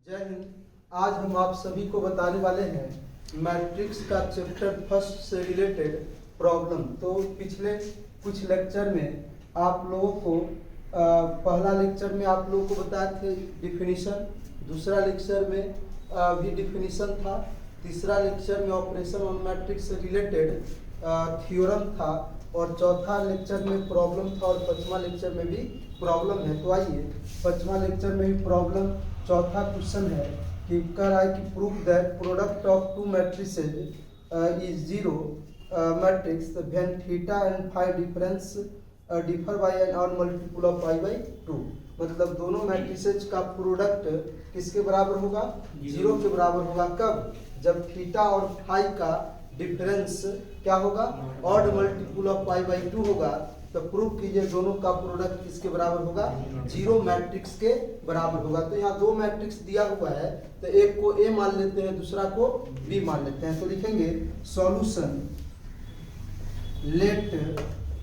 जय हिंद। आज हम आप सभी को बताने वाले हैं मैट्रिक्स का चैप्टर फर्स्ट से रिलेटेड प्रॉब्लम। तो पिछले कुछ लेक्चर में आप लोगों को पहला लेक्चर में आप लोगों को बताए थे डिफिनीशन, दूसरा लेक्चर में भी डिफिनीशन था, तीसरा लेक्चर में ऑपरेशन ऑन मैट्रिक्स से रिलेटेड थ्योरम था और चौथा लेक्चर में प्रॉब्लम था और पांचवा लेक्चर में भी प्रॉब्लम है। तो आइए पांचवा लेक्चर में भी प्रॉब्लम, चौथा क्वेश्चन है कि कह रहा है कि prove that product of two matrices is zero matrix when theta and phi difference differ by an odd multiple of pi by 2। मतलब दोनों मैट्रिसेज का प्रोडक्ट किसके बराबर होगा? जीरो के बराबर होगा। कब? जब थीटा और फाई का डिफरेंस क्या होगा? Odd multiple of pi by 2 होगा। तो प्रूव कीजिए दोनों का प्रोडक्ट किसके बराबर होगा? जीरो मैट्रिक्स के बराबर होगा। तो यहाँ दो मैट्रिक्स दिया हुआ है, तो एक को ए मान लेते हैं, दूसरा को बी मान लेते हैं। तो लिखेंगे सॉल्यूशन लेट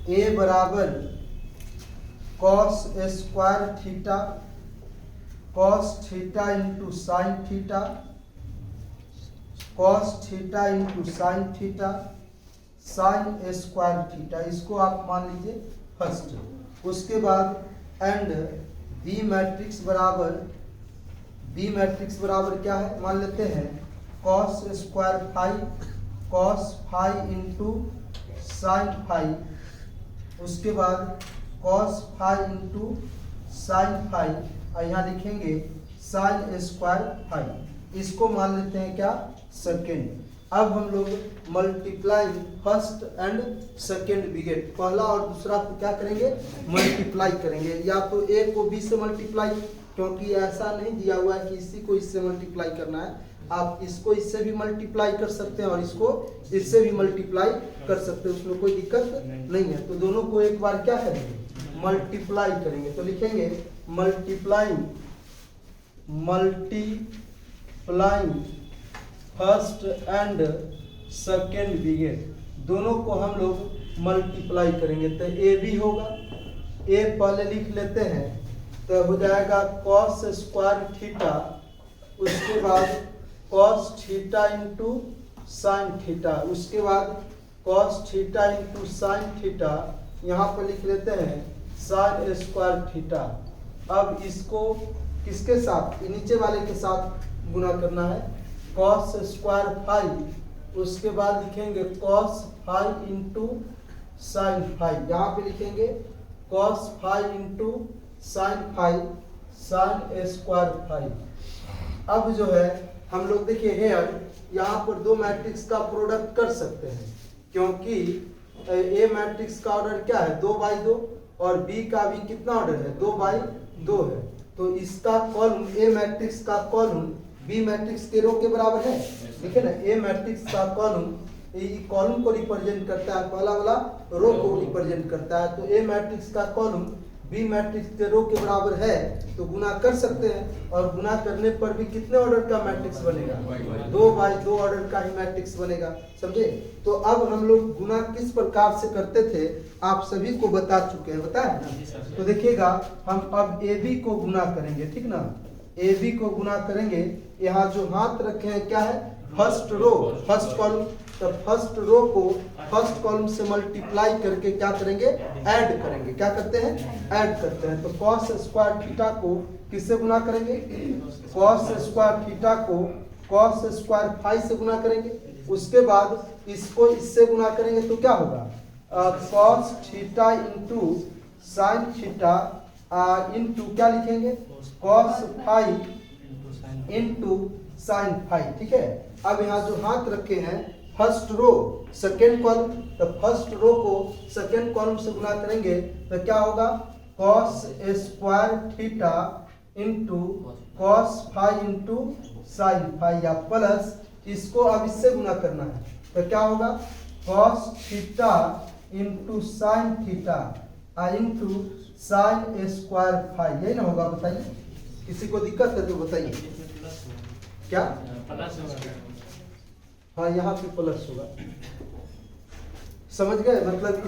ए बराबर cos square theta cos theta into sine theta cos theta into sine theta sine square theta, इसको आप मान लीजिए फर्स्ट। उसके बाद एंड बी मैट्रिक्स बराबर क्या है मान लेते हैं? Cos square phi into sine phi. उसके बाद cos phi into sine phi, और यहाँ लिखेंगे साइन स्क्वायर फाई। इसको मान लेते हैं क्या? सेकेंड। अब हम लोग मल्टीप्लाई फर्स्ट एंड सेकेंड विगेट, पहला और दूसरा को क्या करेंगे? मल्टीप्लाई करेंगे। या तो ए को बी से मल्टीप्लाई, क्योंकि ऐसा नहीं दिया हुआ है कि इसी को इससे मल्टीप्लाई करना है। आप इसको इससे भी मल्टीप्लाई कर सकते हैं और इसको इससे भी मल्टीप्लाई कर सकते हैं, उसमें कोई दिक्कत नहीं है। तो दोनों को एक बार क्या करेंगे? मल्टीप्लाई करेंगे। तो लिखेंगे मल्टीप्लाइंग फर्स्ट एंड सेकेंड विगेट, दोनों को हम लोग मल्टीप्लाई करेंगे। तो ए भी होगा, ए पहले लिख लेते हैं, तो हो जाएगा कॉस स्क्वायर थीटा, उसके बाद cos theta into sine theta, उसके बाद cos theta into sine theta, यहाँ पर लिख लेते हैं साइन स्क्वायर थीटा। अब इसको किसके साथ? नीचे वाले के साथ गुना करना है, कॉस स्क्वायर फाई। उसके बाद लिखेंगे cos phi into sine phi, यहाँ पे लिखेंगे cos phi into sine phi sine square phi. अब जो है हम लोग देखिए हेयर यहाँ पर दो मैट्रिक्स का प्रोडक्ट कर सकते हैं, क्योंकि ए मैट्रिक्स का ऑर्डर क्या है? 2/2 और बी का भी कितना ऑर्डर है? 2/2 है। तो इसका कॉलम, ए मैट्रिक्स का कॉलम बी मैट्रिक्स के रो के बराबर है। ठीक है ना? ए मैट्रिक्स का कॉलम को रिप्रेजेंट करता है, पहला वाला रो को रिप्रेजेंट करता है। तो ए मैट्रिक्स का कॉलम बी मैट्रिक्स के रो के बराबर है, तो गुना कर सकते हैं। और गुना करने पर भी कितने ऑर्डर का मैट्रिक्स बनेगा? 2/2 ऑर्डर का ही मैट्रिक्स बनेगा। समझे? तो अब हम लोग गुना किस प्रकार से करते थे आप सभी को बता चुके हैं, बताए ना? तो देखिएगा हम अब ए बी को गुना करेंगे, ठीक ना? ए बी को गुना करेंगे। यहाँ जो हाथ रखे हैं क्या है? First row, first column. तो फर्स्ट रो को फर्स्ट कॉलम से मल्टीप्लाई करके क्या करेंगे? ऐड करेंगे। क्या करते हैं? ऐड करते हैं। तो कॉस स्क्वायर थीटा को किससे गुना करेंगे? कॉस स्क्वायर थीटा को कॉस स्क्वायर फाई से गुना करेंगे। उसके बाद इसको इससे गुना करेंगे तो क्या होगा? Cos theta into sine theta into क्या लिखेंगे? Cos phi into sine phi. ठीक है? अब यहाँ जो हाथ रखे हैं फर्स्ट रो सेकेंड कॉलम, तो फर्स्ट रो को सेकेंड कॉलम से गुना करेंगे तो क्या होगा? Cos square theta into cos phi into sine phi, या प्लस इसको अब इससे गुना करना है तो क्या होगा? Cos theta into sine theta into sine square phi. यही ना होगा? बताइए, किसी को दिक्कत है तो बताइए। क्या? हाँ, यहाँ पे प्लस होगा। समझ गए? मतलब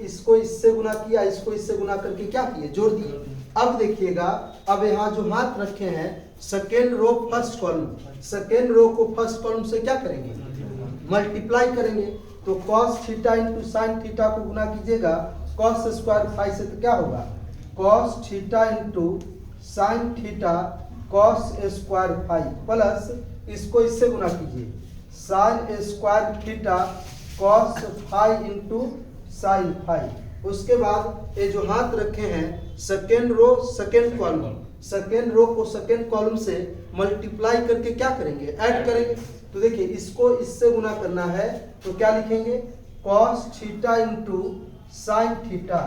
इसको इससे गुना किया, इसको इससे गुना करके क्या किए? जोड़ दिए। अब देखिएगा, अब यहाँ जो हाथ रखे हैं second row first column, second row को फर्स्ट कॉलम से क्या करेंगे, मल्टीप्लाई करेंगे। तो cos theta into sine theta को गुना कीजिएगा कॉस स्क्वायर फाइव से, तो क्या होगा cos theta into sine theta cos square five plus इसको इससे गुना कीजिए sine square theta cos five into sine five. उसके बाद ये जो हाथ रखे हैं second row second column, second row को सेकेंड कॉलम से मल्टीप्लाई करके क्या करेंगे, ऐड करेंगे। तो देखिए इसको इससे गुना करना है तो क्या लिखेंगे cos theta into sine theta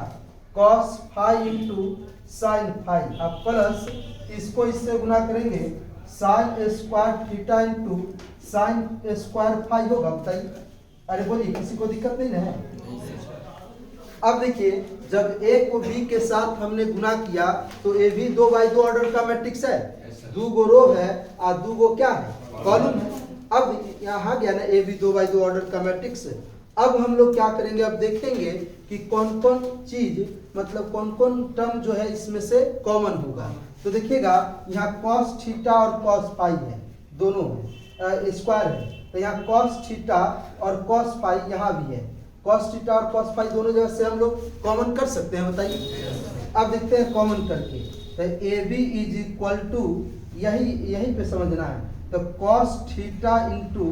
cos five into sine five, अब प्लस इसको इससे गुना करेंगे sign square theta into sine square five होगा, बताइए। अरे बोलिए किसी को दिक्कत नहीं है। अब देखिए जब ए को बी के साथ हमने गुना किया तो ए भी 2x2 ऑर्डर का मैट्रिक्स है, 2 गो रो है और 2 गो क्या है कॉलम है। अब यहाँ गया ना ए भी 2x2 ऑर्डर का मैट्रिक्स है। अब हम लोग क्या करेंगे, अब देखेंगे कि कौन कौन चीज मतलब कौन कौन टर्म जो है इसमें से कॉमन होगा। तो देखिएगा यहाँ कॉस थीटा और कॉस फाइव है, दोनों है स्क्वायर है, तो यहाँ कॉस थीटा और कॉस फाइव यहाँ भी है, कॉस थीटा और कॉस फाइव दोनों जगह से हम लोग कॉमन कर सकते हैं, बताइए। अब देखते हैं कॉमन करके, तो A B is equal to यही पे समझना है, तो cos theta into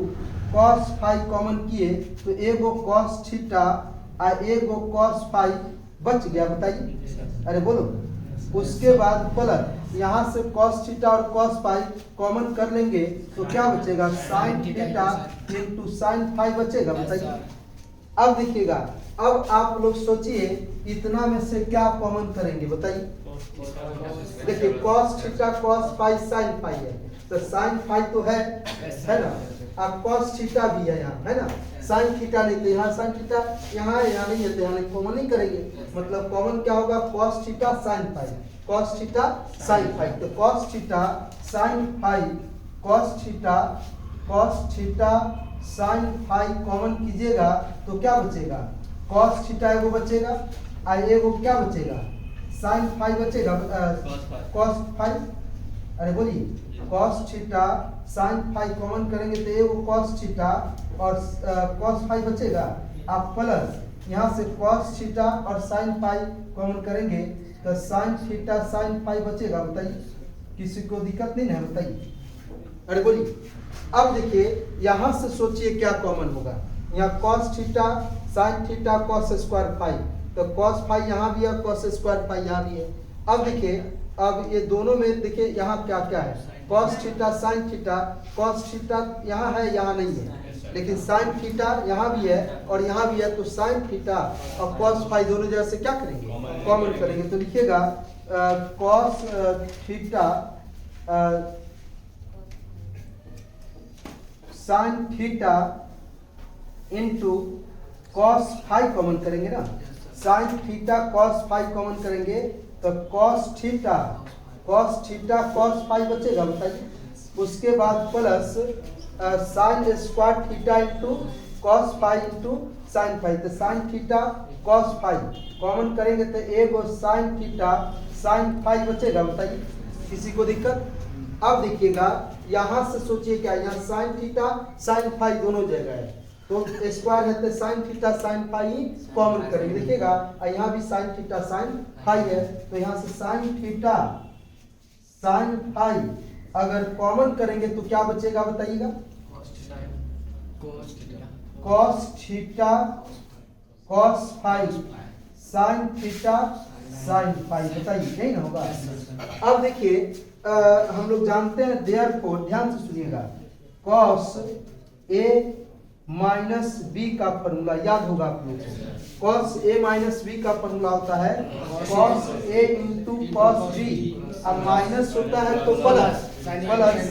cos five common किए तो एगो कॉस थीटा और एगो कॉस फाइव बच गया, बताइए। अरे बोलो, उसके बाद प्लस यहाँ से कॉस थीटा और कॉस फाइव कॉमन कर लेंगे तो क्या बचेगा sign theta into sine five बचेगा, बताइए। अब देखिएगा, अब आप लोग सोचिए इतना में से क्या कॉमन करेंगे, बताइए। देखिए cos theta cos five sine five है, तो साइन फाइव तो है ना, अब कॉस थीटा भी है यहाँ, है ना, साइन थीटा नहीं, तो यहाँ साइन थीटा यहाँ है, यहाँ नहीं है, तो यहाँ कॉमन नहीं करेंगे। मतलब कॉमन क्या होगा cos theta sine five, cos theta sine five, तो cos theta sine five cos theta sine five common कीजिएगा तो क्या बचेगा कॉस थीटा एगो बचेगा और एगो क्या बचेगा साइन फाइव बचेगा, कॉस फाइव। अरे बोलिए cos theta sine five common करेंगे तो एगो कॉस थीटा और कॉस फाइव बचेगा, आप प्लस यहाँ से कॉस थीटा और साइन फाइव कॉमन करेंगे तो साइन थीटा साइन फाइव बचेगा, बताइए। किसी को दिक्कत नहीं है, बताइए। अरे बोलिए, अब देखिए यहाँ से सोचिए क्या कॉमन होगा, यहाँ cos theta sign theta cos square five, तो कॉस फाइव यहाँ भी है, कॉस स्क्वायर फाइव यहाँ भी है। अब देखिए, अब ये दोनों में देखिए यहाँ क्या क्या है, cos theta sign theta, cos theta यहाँ है यहाँ नहीं है, लेकिन साइन थीटा यहाँ भी है और यहाँ भी है, तो साइन थीटा और कॉस फाइव दोनों जगह से क्या करेंगे कॉमन करेंगे। तो लिखिएगा cos theta sign theta into cos five common करेंगे ना, sign theta cos five common करेंगे तो कॉस थीटा कॉस फाइव बचेगा, बताइए। उसके बाद plus sine square theta into cos five into sine five, तो sine theta cos five common करेंगे तो एगो साइन थीटा साइन फाइव बचेगा, बताइए। किसी को दिक्कत। अब देखिएगा यहाँ से सोचिए क्या, यहाँ साइन थीटा साइन फाइव दोनों जगह है, तो स्क्वायर है तो साइन थीटा साइन फाइव ही कॉमन करेंगे, देखिएगा। यहाँ भी साइन थीटा साइन फाइव है, तो यहाँ से साइन थीटा साइन फाइव अगर कॉमन करेंगे तो क्या बचेगा, बताइएगा। Cos theta cos five sine theta sine five, बताइए, यही ना होगा। अब देखिए हम लोग जानते हैं देयरफॉर, ध्यान से सुनिएगा, कॉस ए माइनस बी का फॉर्मूला याद होगा आप लोगों को। कॉस ए माइनस बी का फॉर्मूला होता है cos A into cos B, अब माइनस होता है तो plus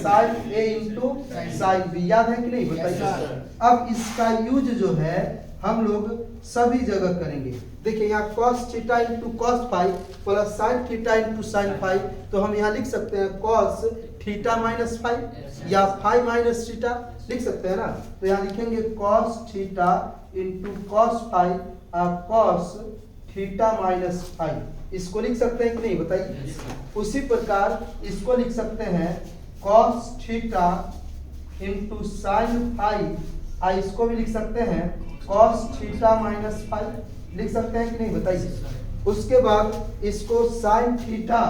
sign A into sine B, याद है कि नहीं, बताइए। अब इसका यूज जो है हम लोग सभी जगह करेंगे। देखिए यहाँ cos theta into cos five plus sign theta into sine five, तो हम यहाँ लिख सकते हैं cos थीटा माइनस फाइव या फाइव माइनस थीटा लिख सकते हैं ना, तो यहाँ लिखेंगे cos theta into cos five और cos थीटा माइनस फाइव, इसको लिख सकते हैं कि नहीं, बताइए। उसी प्रकार इसको लिख सकते हैं cos theta into sine phi, इसको भी लिख सकते हैं कॉस थीटा माइनस फाई, लिख सकते हैं कि नहीं बताइए। उसके बाद इसको साइन थीटा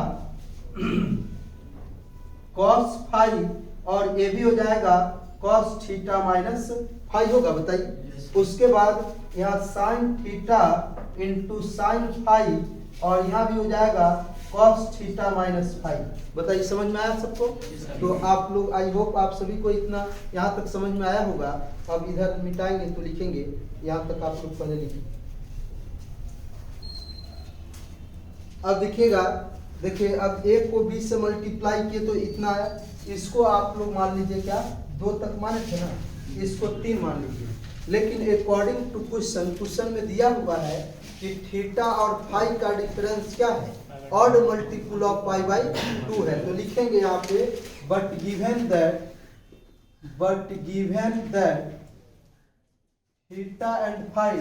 कॉस फाई और ये भी हो जाएगा कॉस थीटा माइनस फाई होगा, बताइए। उसके बाद यहाँ sine theta into sine phi और यहाँ भी हो जाएगा कॉस थीटा माइनस फाई, बताइए। समझ में आया सबको? तो आप लोग, आई होप आप सभी को इतना यहाँ तक समझ में आया होगा। अब इधर मिटाएंगे तो लिखेंगे, यहाँ तक आप लोग पहले लिखें। अब देखिएगा, देखिए अब a को b से मल्टीप्लाई किए तो इतना आया, इसको आप लोग मान लीजिए क्या 2 तक माने थे ना, इसको 3 मान लीजिए। लेकिन अकॉर्डिंग टू क्वेश्चन में दिया हुआ है कि थीटा और फाई का डिफरेंस क्या है, odd multiple of pi by 2 है। तो लिखेंगे यहाँ पे but given that theta and phi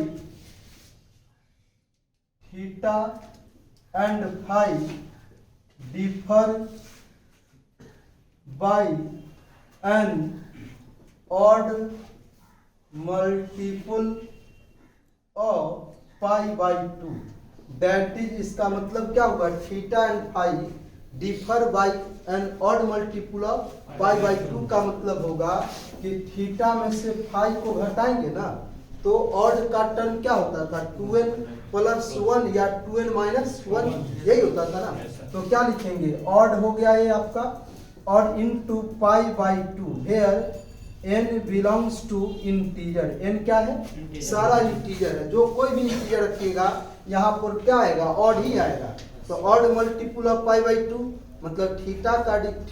differ by an odd multiple of pi by 2, that is, इसका मतलब क्या होगा, theta and phi differ by an odd multiple of pi by 2 का मतलब होगा कि थीटा में से फाई को घटाएंगे ना तो ऑड का टर्म क्या होता था, 2n प्लस 1 या 2n माइनस 1, यही होता था ना। तो क्या लिखेंगे, ऑड हो गया ये आपका, odd into pi by 2 here n belongs to integer. n क्या है, सारा इंटीजर है, जो कोई भी इंटीजर रखिएगा यहाँ पर क्या आएगा, ऑड ही आएगा। तो odd multiple of pi by 2 मतलब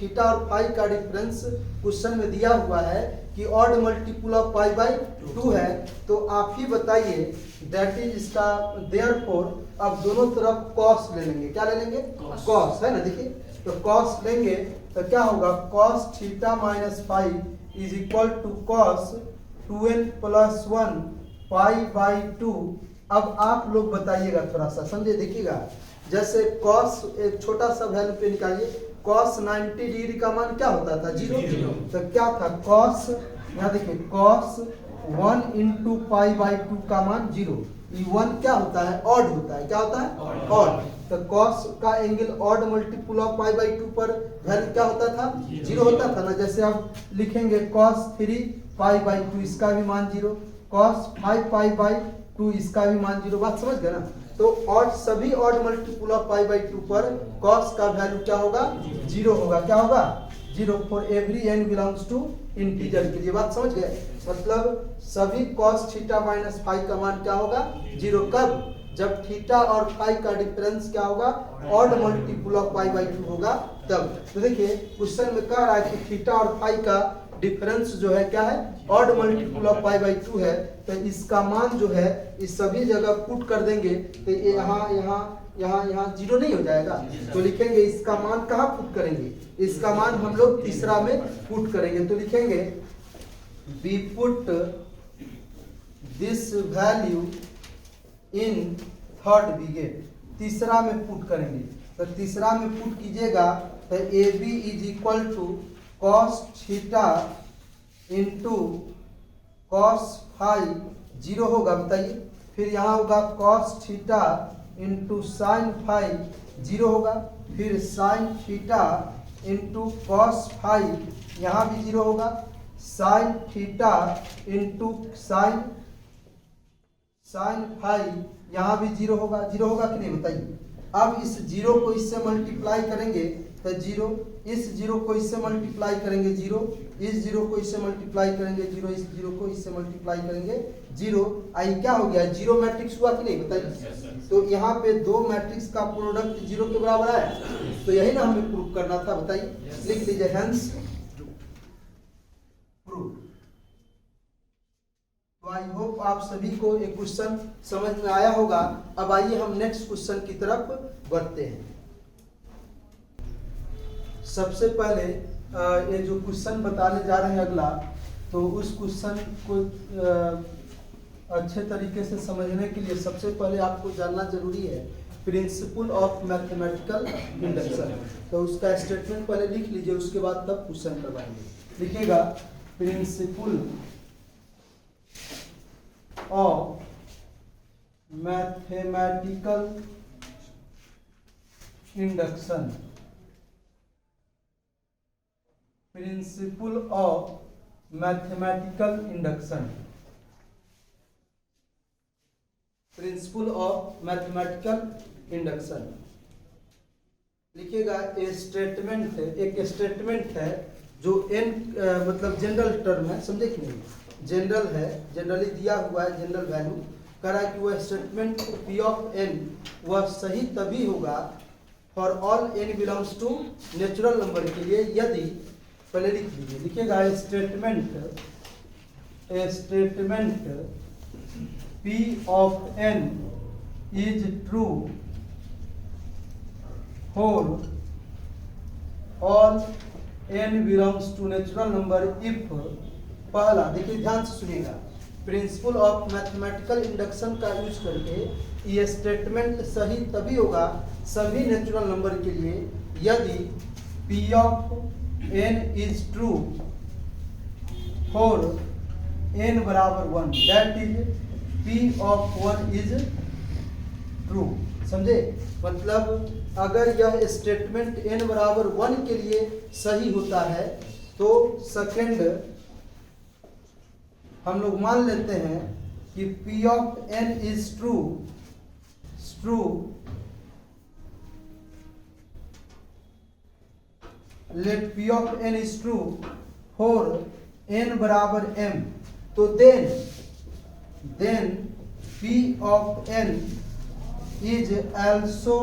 थीटा और फाई का डिफरेंस क्वेश्चन में दिया हुआ है कि odd multiple of pi by 2 है। तो आप ही बताइए, दैट इज इसका देयरफॉर अब दोनों तरफ कॉस ले लेंगे, क्या ले लेंगे, कॉस है ना। देखिए तो कॉस लेंगे तो क्या होगा, cos theta minus phi is equal to cos 2n plus 1 pi by 2। अब आप लोग बताइएगा, थोड़ा सा समझे, देखिएगा जैसे कॉस एक छोटा सा वैल्यू पे निकालिए, कॉस 90 डिग्री का मान क्या होता था, 0। तो क्या था कॉस, यहाँ देखिए कॉस 1 इंटू पाई बाई 2 का मान 0। ये 1 क्या होता है, ऑड होता है, क्या होता है, ऑड। तो कॉस का angle odd multiple of pi by 2 पर वैल्यू क्या होता था, 0 होता था ना। जैसे आप लिखेंगे कॉस 3 पाई बाई 2, इसका भी मान 0, कॉस 5 पाई बाई 2 इसका भी मान 0। बात समझ गए ना। तो ऑड सभी odd multiple of pi by 2 पर कॉस का वैल्यू क्या होगा, 0 होगा, क्या होगा, 0 for every n belongs to integer के लिए। बात समझ गए, मतलब सभी कॉस थीटा माइनस फाई का मान क्या होगा, 0। कब, जब थीटा और फाई का डिफरेंस क्या होगा, odd multiple of pi by 2 होगा तब। तो देखिए क्वेश्चन में कह रहा है कि थीटा और फाई का डिफरेंस जो है क्या है, odd multiple of pi by 2 है। तो इसका मान जो है इस सभी जगह पुट कर देंगे तो ये यहाँ 0 नहीं हो जाएगा। तो लिखेंगे इसका मान कहाँ पुट करेंगे, इसका मान हम लोग तीसरा में पुट करेंगे। तो लिखेंगे we put this value in third bracket, तीसरा में पुट करेंगे। तो तीसरा में पुट कीजिएगा तो AB is equal to cos theta into cos phi 0 होगा, बताइए। फिर यहाँ होगा cos theta into sine phi 0 होगा, फिर sine theta into cos phi यहाँ भी 0 होगा, sine theta into sine phi यहाँ भी 0 होगा। 0 होगा कि नहीं बताइए। अब इस 0 को इससे मल्टीप्लाई करेंगे तो 0, इस 0 को इससे मल्टीप्लाई करेंगे 0, इस 0 को इससे मल्टीप्लाई करेंगे 0, इस 0 को इससे मल्टीप्लाई करेंगे 0। आई क्या हो गया, 0 मैट्रिक्स हुआ कि नहीं बताइए। तो यहाँ पे 2 मैट्रिक्स का प्रोडक्ट 0 के बराबर है, तो यही ना हमें प्रूव करना था, बताइए। लिख लीजिए हेंस प्रूव। तो आई होप आप सभी को एक क्वेश्चन समझ में आया होगा। अब आइए हम नेक्स्ट क्वेश्चन की तरफ बढ़ते हैं। सबसे पहले ये जो क्वेश्चन बताने जा रहे हैं अगला, तो उस क्वेश्चन को अच्छे तरीके से समझने के लिए सबसे पहले आपको जानना जरूरी है प्रिंसिपल ऑफ मैथमेटिकल इंडक्शन। तो उसका स्टेटमेंट पहले लिख लीजिए, उसके बाद तब क्वेश्चन करवाएंगे। लिखिएगा principal of mathematical induction, principle of mathematical induction, principle of mathematical induction. लिखिएगा एक स्टेटमेंट है जो n मतलब जनरल टर्म है, समझे कि नहीं, जनरल है, जनरली दिया हुआ है, जनरल वैल्यू कह रहा है कि वह स्टेटमेंट p ऑफ n वह सही तभी होगा for all n belongs to natural number के लिए यदि, पहले लिख लीजिए, लिखिएगा statement p of n is true for all n belongs to natural number if, पहला देखिए ध्यान से सुनिएगा, प्रिंसिपल ऑफ मैथमेटिकल इंडक्शन का यूज करके ये स्टेटमेंट सही तभी होगा सभी नेचुरल नंबर के लिए यदि p of n is true for n बराबर 1, that is p of 1 is true। समझे, मतलब अगर यह स्टेटमेंट n बराबर 1 के लिए सही होता है तो सेकंड हम लोग मान लेते हैं कि p of n is true, let p of n is true for n बराबर m, तो then p of n is also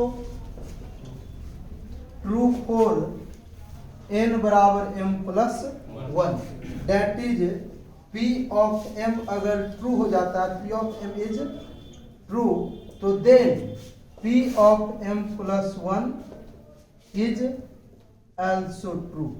true for n बराबर m plus 1, that is p of m अगर ट्रू हो जाता है, p of m is true, तो then p of m plus 1 is also true।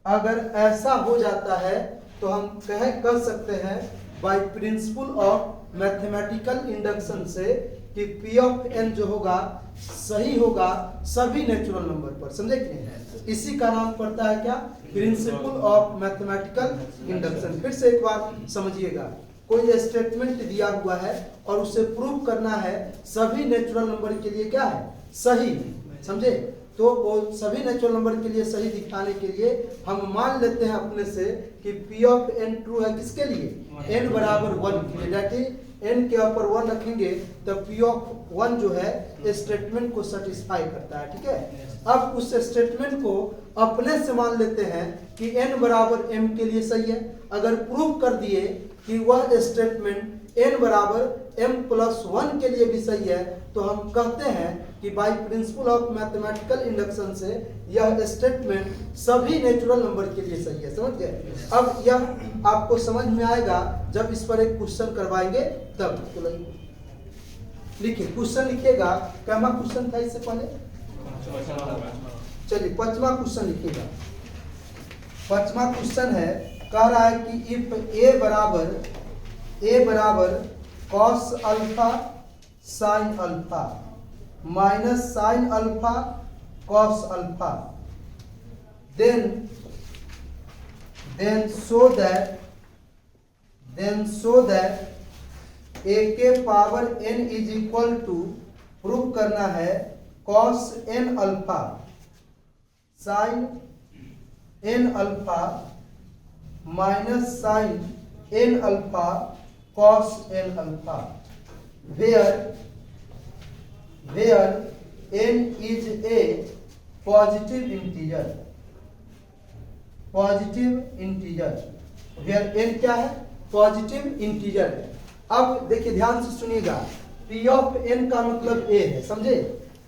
अगर ऐसा हो जाता है तो हम कह सकते हैं by principle of mathematical induction से कि p ऑफ n जो होगा सही होगा सभी नेचुरल नंबर पर, समझे कि नहीं, इसी का नाम पड़ता है क्या, प्रिंसिपल ऑफ मैथमेटिकल इंडक्शन। फिर से एक बार समझिएगा, कोई स्टेटमेंट दिया हुआ है और उसे प्रूव करना है सभी नेचुरल नंबर के लिए क्या है, सही, समझे, तो वो सभी नेचुरल नंबर के लिए सही दिखाने के लिए हम मान लेते हैं अपने से कि p ऑफ n ट्रू है किसके लिए, n बराबर 1 के लिए, दैट इज n के ऊपर 1 रखेंगे तो p ऑफ 1 जो है स्टेटमेंट को सेटिस्फाई करता है, ठीक है। अब उस स्टेटमेंट को अपने से मान लेते हैं कि n बराबर m के लिए सही है। अगर प्रूव कर दिए कि वह स्टेटमेंट n बराबर m प्लस 1 के लिए भी सही है तो हम कहते हैं कि by principle of mathematical induction से यह स्टेटमेंट सभी नेचुरल नंबर के लिए सही है, समझ गए। अब यह आपको समझ में आएगा जब इस पर एक क्वेश्चन करवाएंगे तब। तो लिखिए, क्वेश्चन लिखिएगा, क्या क्वेश्चन था इससे पहले, चलिए 5वां क्वेश्चन लिखिएगा। 5वां क्वेश्चन है, कह रहा है कि इफ a बराबर cos alpha sine alpha minus sine alpha cos alpha, then show that a के power n is equal to, prove करना है cos n alpha sine n alpha minus sine n alpha cos n alpha, where n is a positive integer, where n क्या है, positive integer है। अब देखिए ध्यान से सुनिएगा, p ऑफ n का मतलब a है, समझे,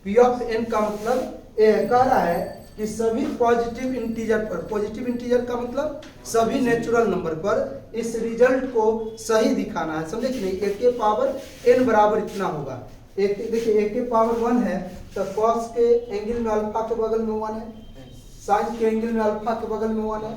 p ऑफ n का मतलब a है। कह रहा है कि सभी पॉजिटिव इंटीजर पर, पॉजिटिव इंटीजर का मतलब सभी नेचुरल नंबर पर इस रिजल्ट को सही दिखाना है, समझे कि नहीं। a के पावर n बराबर इतना होगा, देखिए a के पावर 1 है तो cos के एंगल में अल्फा के बगल में 1 है, साइन के एंगल में अल्फा के बगल में 1 है,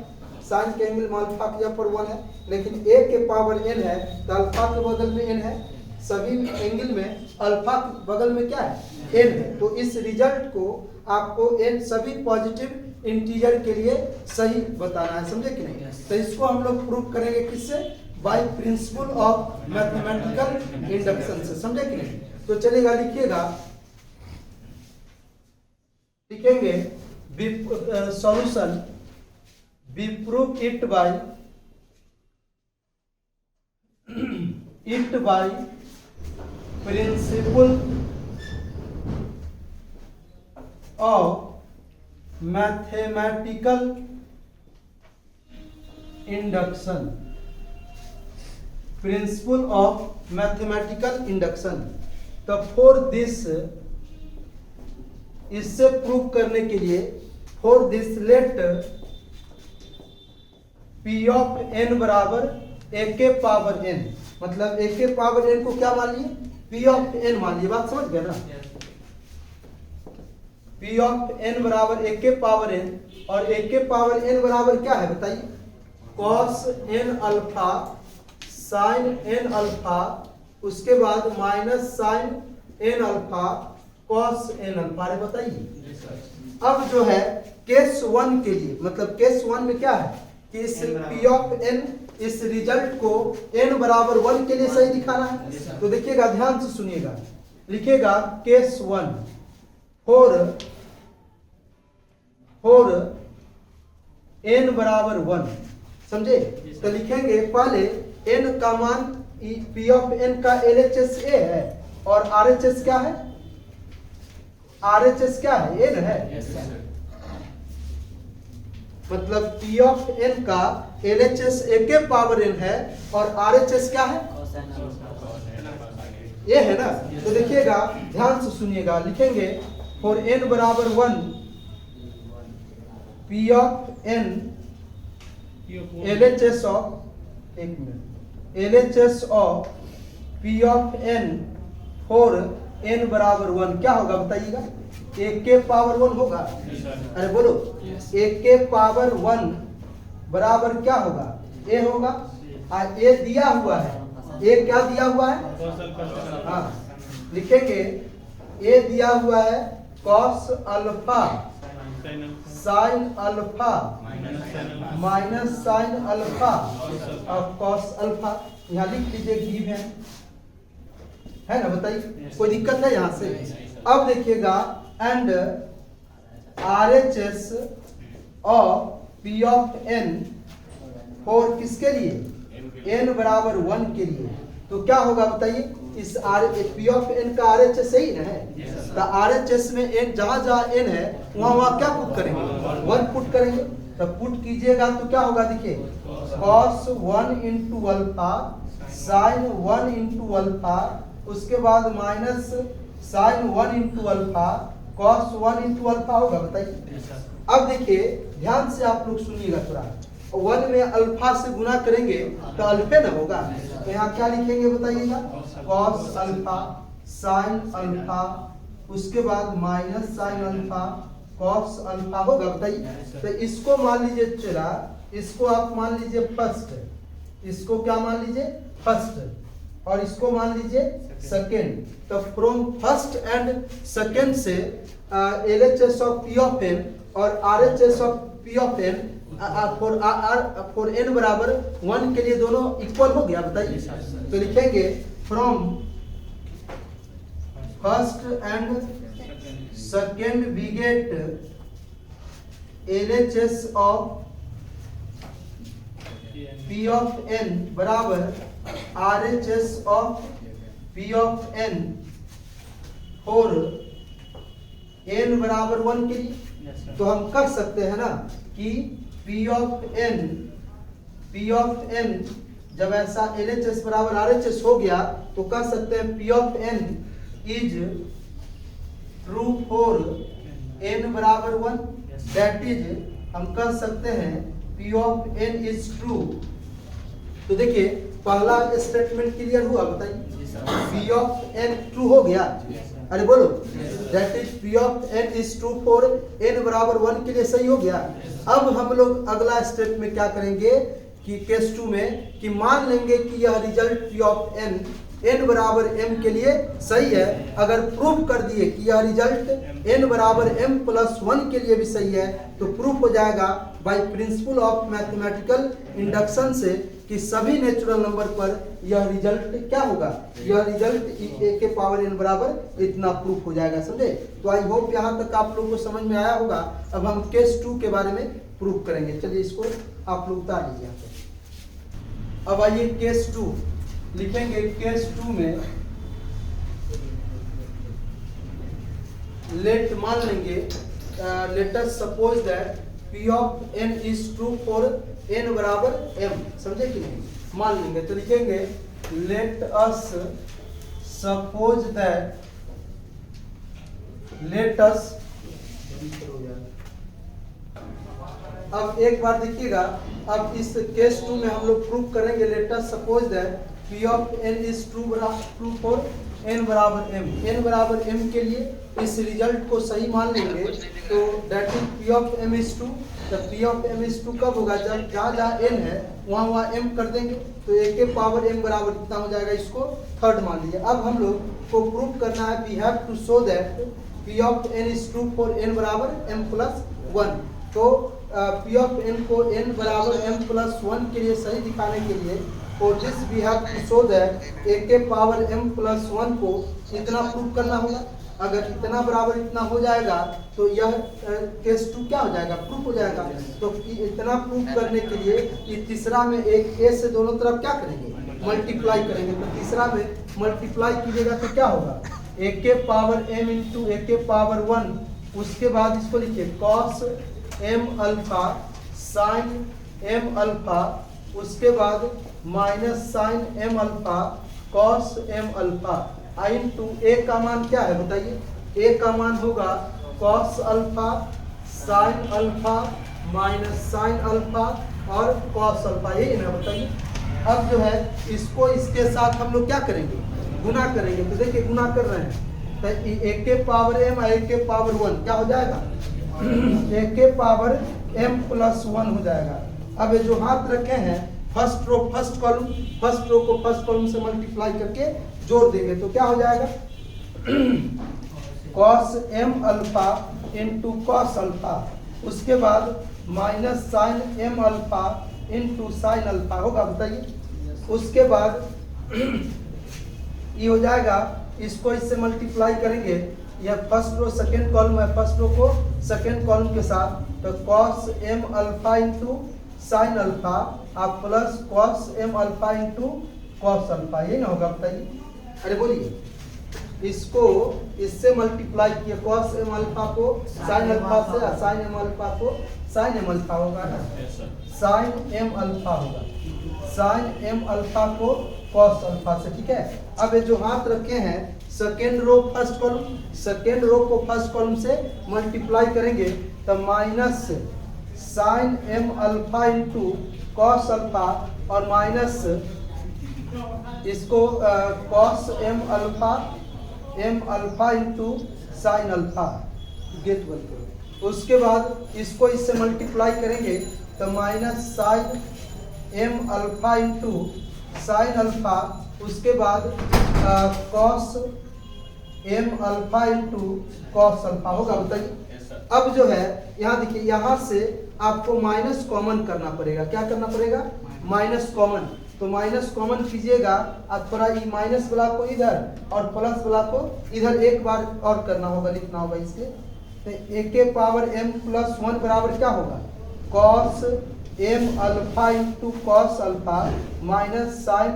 साइन के एंगल में अल्फा के यहाँ पर 1 है, लेकिन a के पावर n है तो अल्फा के बगल में n है, सभी एंगल में अल्फा के बगल में क्या है एन है, तो इस रिजल्ट को आपको एन सभी पॉजिटिव इंटीजर के लिए सही बताना है, समझे कि नहीं। तो इसको हम लोग प्रूव करेंगे किससे, by principle of mathematical induction से, समझे कि नहीं। तो चलेगा, लिखेंगे solution be prove it by principle of mathematical induction, principle of mathematical induction. तो फॉर दिस, इससे प्रूव करने के लिए, for this let p of n बराबर ए के पावर एन, मतलब ए के पावर एन को क्या मान लिए, पी ऑफ एन मान लिए, बात समझ गया ना। पी ऑफ एन बराबर ए के पावर एन, और ए के पावर एन बराबर क्या है बताइए, cos n alpha sine n alpha, उसके बाद minus sine n alpha cos n alpha. अरे बताइए, अब जो है केस 1 के लिए, मतलब केस 1 में क्या है कि इस पी ऑफ एन, इस रिजल्ट को n बराबर 1 के लिए सही दिखाना है। तो देखिएगा, ध्यान से सुनिएगा, लिखेगा केस 1 फोर n बराबर 1, समझे। तो लिखेंगे पहले n का मान, पी ऑफ n का LHS a है और RHS क्या है, RHS क्या है, n है, मतलब P ऑफ n का LHS a के पावर n है और RHS क्या है, ये है ना। तो देखिएगा, ध्यान से सुनिएगा, लिखेंगे फॉर n बराबर 1 P of n LHS of, एक मिनट, LHS of P of n for n बराबर 1 क्या होगा बताइएगा, एक के पावर 1 होगा। अरे बोलो, एक के पावर 1 बराबर क्या होगा, ए होगा। ए दिया हुआ है, ए क्या दिया हुआ है, हाँ लिखेंगे ए दिया हुआ है cos alpha sine alpha minus sine alpha और कॉस अल्फा, यहाँ लिख लीजिए, गिव है ना, बताइए कोई दिक्कत है यहाँ से। अब देखिएगा, and RHS of P of n for किसके लिए, n बराबर 1 के लिए, तो क्या होगा बताइए, इस P ऑफ n का RHS सही ना है, तो RHS में n, जहां जहां n है वहां क्या पुट करेंगे, 1 पुट करेंगे। तो पुट कीजिएगा तो क्या होगा, देखिए cos 1 into alpha sine 1 into alpha, उसके बाद minus sine 1 into alpha cos 1 into alpha होगा, बताइए। अब देखिए ध्यान से आप लोग सुनिएगा थोड़ा, 1 में अल्फा से गुना करेंगे तो अल्फे ना होगा, तो यहाँ क्या लिखेंगे बताइएगा, कॉस अल्फा साइन अल्फा, उसके बाद minus sine alpha cos alpha होगा, बताइए। तो इसको मान लीजिए चला, इसको आप मान लीजिए फर्स्ट, इसको क्या मान लीजिए फर्स्ट, और इसको मान लीजिए सेकेंड। तो फ्रॉम फर्स्ट एंड सेकेंड से LHS of P of n और RHS of P of n for n बराबर 1 के लिए दोनों इक्वल हो गया, बताइए। तो लिखेंगे from first and second we get LHS of P of n बराबर RHS of P of n for n बराबर 1 के लिए। तो हम कर सकते हैं ना कि P ऑफ n जब ऐसा LHS बराबर RHS हो गया तो कह सकते हैं P of n is true for n बराबर 1, दैट इज हम कह सकते हैं P of n is true. तो देखिए पहला स्टेटमेंट क्लियर हुआ, बताइए। P ऑफ n ट्रू हो गया, अरे बोलो, that is P of n is true for n बराबर 1 के लिए सही हो गया। अब हम लोग अगला स्टेप में क्या करेंगे कि केस 2 में कि मान लेंगे कि यह result P of n n बराबर m के लिए सही है। अगर प्रूफ कर दिए कि यह रिजल्ट n बराबर m प्लस 1 के लिए भी सही है तो प्रूफ हो जाएगा by principle of mathematical induction से कि सभी नेचुरल नंबर पर यह रिजल्ट क्या होगा, यह रिजल्ट a के पावर n बराबर इतना प्रूफ हो जाएगा। समझे? तो आई होप यहाँ तक आप लोगों को समझ में आया होगा। अब हम केस 2 के बारे में प्रूफ करेंगे। चलिए इसको आप लोग उतार लीजिए यहाँ पे। अब आइए केस 2 लिखेंगे। केस 2 में लेट मान लेंगे let us suppose that P of n is true for n बराबर m। समझे कि नहीं? मान लेंगे तो लिखेंगे let us suppose that let us. अब एक बार देखिएगा, अब इस केस 2 में हम लोग प्रूफ करेंगे let us suppose that P of n is true for n बराबर m। n बराबर m के लिए इस रिजल्ट को सही मान लेंगे तो that is P of m is true. तो P of m is true कब होगा? जब जहाँ जहाँ n है वहाँ m कर देंगे तो a के पावर m बराबर कितना हो जाएगा, इसको थर्ड मान लीजिए। अब हम लोग को प्रूफ करना है we have to show that P of n is true for n बराबर m प्लस 1। तो P ऑफ n को n बराबर m प्लस 1 के लिए सही दिखाने के लिए और this we have to show that a के पावर m प्लस 1 को इतना प्रूफ करना होगा। अगर इतना बराबर इतना हो जाएगा तो यह केस 2 क्या हो जाएगा, प्रूफ हो जाएगा। तो इतना प्रूफ करने के लिए ये तीसरा में एक a से दोनों तरफ क्या करेंगे, मल्टीप्लाई करेंगे। तो तीसरा में मल्टीप्लाई कीजिएगा तो क्या होगा, a के पावर m इंटू a के पावर 1। उसके बाद इसको लिखिए cos m alpha sine m alpha. उसके बाद minus sine m alpha cos m alpha. I into A का मान क्या है बताइए? ए का मान होगा cos alpha sine alpha minus sine alpha और कॉस अल्फा, यही ना बताइए। अब जो है इसको इसके साथ हम लोग क्या करेंगे, गुना करेंगे। तो देखिए गुना कर रहे हैं तो ए के पावर m और ए के पावर 1 क्या हो जाएगा, ए के पावर m प्लस 1 हो जाएगा। अब ये जो हाथ रखे हैं first row first column, first row को फर्स्ट कॉलम से मल्टीप्लाई करके जोड़ देंगे तो क्या हो जाएगा, cos m alpha into cos alpha. उसके बाद minus sine m alpha into sine alpha होगा बताइए। उसके बाद ये हो जाएगा, इसको इससे मल्टीप्लाई करेंगे। यह फर्स्ट रो सेकेंड कॉलम है, फर्स्ट रो को सेकेंड कॉलम के साथ तो cos m alpha into sine alpha आप plus cos m alpha into cos alpha, ये ना होगा बताइए। अरे बोलिए, इसको इससे मल्टीप्लाई किया कॉस m अल्फा को साइन अल्फा से, साइन m अल्फा को साइन m अल्फा होगा ना, साइन m अल्फा होगा, साइन m अल्फा को कॉस अल्फा से। ठीक है। अब ये जो हाथ रखे हैं second row first column, second row को फर्स्ट कॉलम से मल्टीप्लाई करेंगे तो minus sine m alpha into cos alpha और माइनस इसको cos m alpha into sine alpha गेट बन करो। उसके बाद इसको इससे मल्टीप्लाई करेंगे तो minus sine m alpha into sine alpha. उसके बाद cos m alpha into cos alpha होगा बताइए। अब जो है यहाँ देखिए, यहाँ से आपको माइनस कॉमन करना पड़ेगा। क्या करना पड़ेगा, माइनस कॉमन। तो माइनस कॉमन कीजिएगा, अब थोड़ा ये माइनस वाला को इधर और प्लस वाला को इधर एक बार और करना होगा, लिखना होगा इसके। तो ए के पावर m प्लस 1 बराबर क्या होगा, cos m alpha into cos alpha minus sine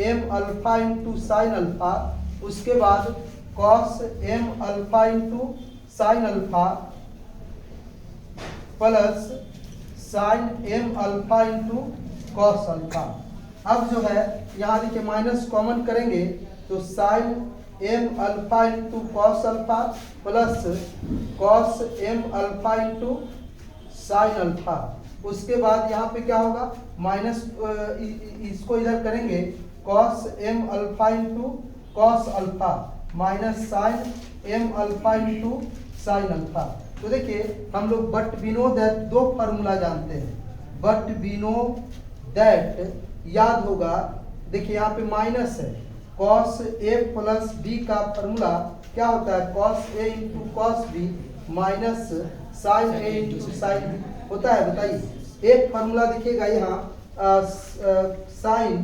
m alpha into sine alpha. उसके बाद cos m alpha into sine alpha plus sine m alpha into cos alpha. अब जो है यहाँ देखिए माइनस कॉमन करेंगे तो sine m alpha into cos alpha plus cos m alpha into sine alpha. उसके बाद यहाँ पे क्या होगा, माइनस इसको इधर करेंगे cos m alpha into cos alpha minus sine m alpha into sine alpha. तो देखिए हम लोग बट वी नो दैट दो फार्मूला जानते हैं। बट वी नो दैट याद होगा, देखिए यहाँ पे माइनस है कॉस ए प्लस बी का फॉर्मूला क्या होता है, cos A into cos B minus sine A into sine B होता है। बताइए एक फॉर्मूला दिखेगा यहाँ साइन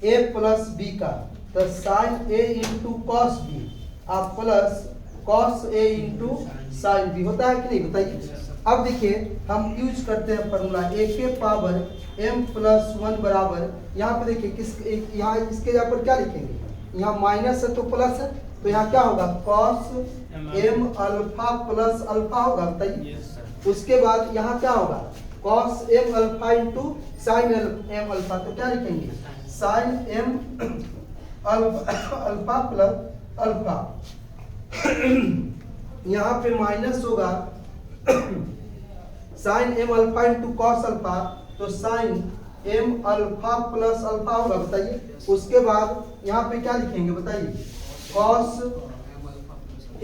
ए प्लस बी का, तो sign A into cos B आप plus cos A into sine B होता है कि नहीं, बताइए। अब देखिए हम यूज करते हैं फॉर्मूला ए के पावर m प्लस 1 बराबर, यहाँ पे देखिए किस यहाँ इसके यहाँ पर क्या लिखेंगे, यहाँ माइनस है तो प्लस है, तो यहाँ क्या होगा cos m alpha plus alpha होगा, बताइए। उसके बाद यहाँ क्या होगा cos m alpha into sine m alpha, तो क्या लिखेंगे sine m alpha plus alpha यहाँ पे माइनस होगा sine m alpha into cos alpha, तो sine m alpha plus alpha होगा, बताइए। उसके बाद यहाँ पे क्या लिखेंगे बताइए cos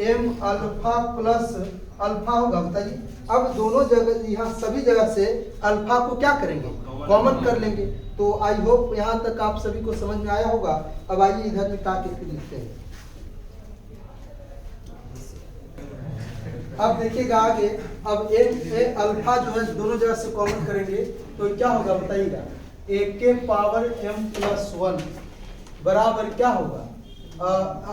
m alpha plus alpha होगा, बताइए। अब दोनों जगह यहाँ सभी जगह से अल्फा को क्या करेंगे कॉमन कर लेंगे। तो आई होप यहाँ तक आप सभी को समझ में आया होगा। अब आइए इधर में क्या फिर लिखते हैं। अब देखिएगा आगे, अब ए अल्फा जो है दोनों जगह से कॉमन करेंगे तो क्या होगा बताइएगा ए के पावर m प्लस 1 बराबर क्या होगा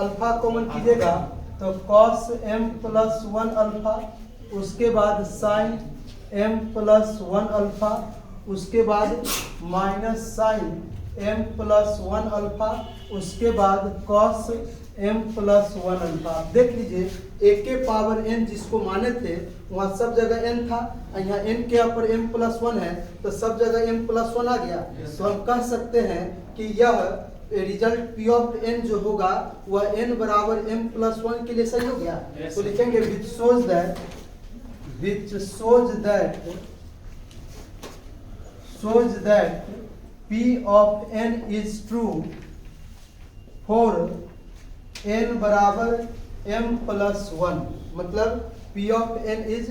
अल्फा कॉमन कीजिएगा तो कॉस m प्लस 1 अल्फा, उसके बाद साइन m प्लस 1 अल्फा, उसके बाद minus sine m plus 1 alpha, उसके बाद कॉस m प्लस 1 अल्फा। देख लीजिए एक के पावर n जिसको माने थे वहाँ सब जगह n था, यहाँ n के ऊपर m प्लस 1 है तो सब जगह m प्लस 1 आ गया। तो हम कह सकते हैं कि यह रिजल्ट p ऑफ n जो होगा वह n बराबर m प्लस 1 के लिए सही हो गया। तो लिखेंगे which shows that p of n is true for n बराबर m प्लस 1, मतलब p of n is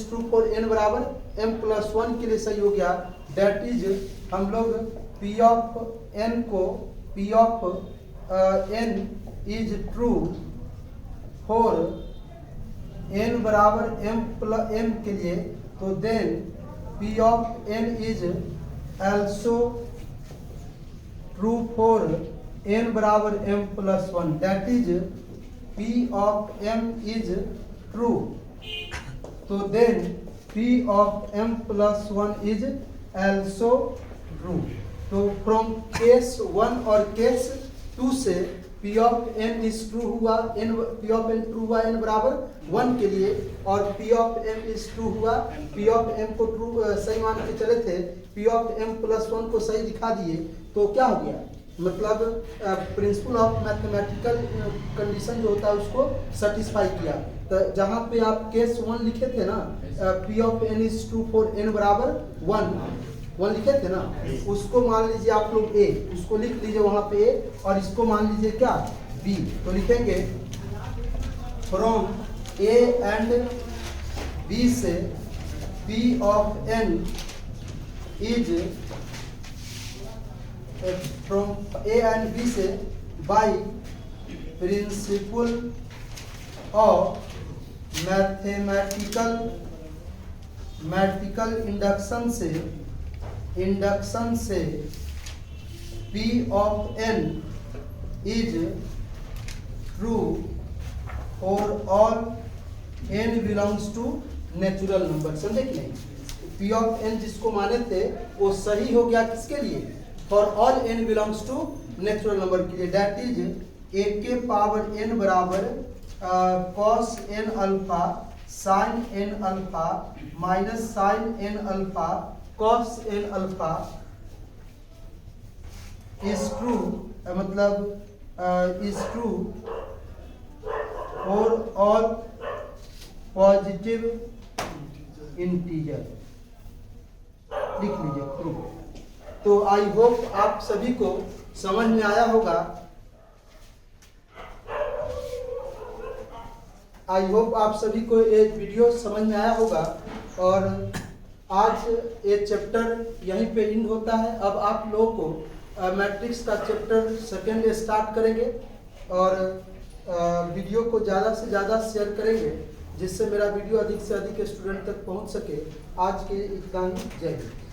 true for n बराबर m प्लस 1 के लिए सही हो गया। दैट इज हम लोग p of n को p of n is true for n बराबर m के लिए, तो then p of n is also true for n बराबर m plus 1, that is p of m is true, तो then p of m plus 1 is also true। तो from case 1 और case 2 से p of n is true हुआ, p of n true हुआ n बराबर 1 के लिए, और p of m is true हुआ, p of m को ट्रू सही मान के चले थे, p of m प्लस 1 को सही दिखा दिए, तो क्या हो गया मतलब प्रिंसिपल ऑफ मैथमेटिकल कंडीशन जो होता है उसको सेटिस्फाई किया। तो जहाँ पे आप केस 1 लिखे थे ना p of n is true for n बराबर 1 लिखे थे ना, उसको मान लीजिए आप लोग a, उसको लिख लीजिए वहाँ पे a, और इसको मान लीजिए क्या b। तो लिखेंगे फ्रॉम a एंड b से p of n is from a and b से by principal of mathematical induction से p of n is true for all n belongs to natural number. समझे कि नहीं, p of n जिसको माने थे वो सही हो गया किसके लिए, for all n belongs to natural number के लिए। दैट इज a के पावर n बराबर cos n alpha sin n alpha minus sin n alpha cos n alpha is true, मतलब is true for all positive integer, लिख लीजिए true. तो I hope आप सभी को समझ में आया होगा। आई होप आप सभी को ये वीडियो समझ में आया होगा, और आज ये चैप्टर यहीं पे एंड होता है। अब आप लोगों को मैट्रिक्स का चैप्टर सेकेंड स्टार्ट करेंगे और वीडियो को ज़्यादा से ज़्यादा शेयर करेंगे जिससे मेरा वीडियो अधिक से अधिक स्टूडेंट तक पहुंच सके। आज के इतना ही, जय हिंद।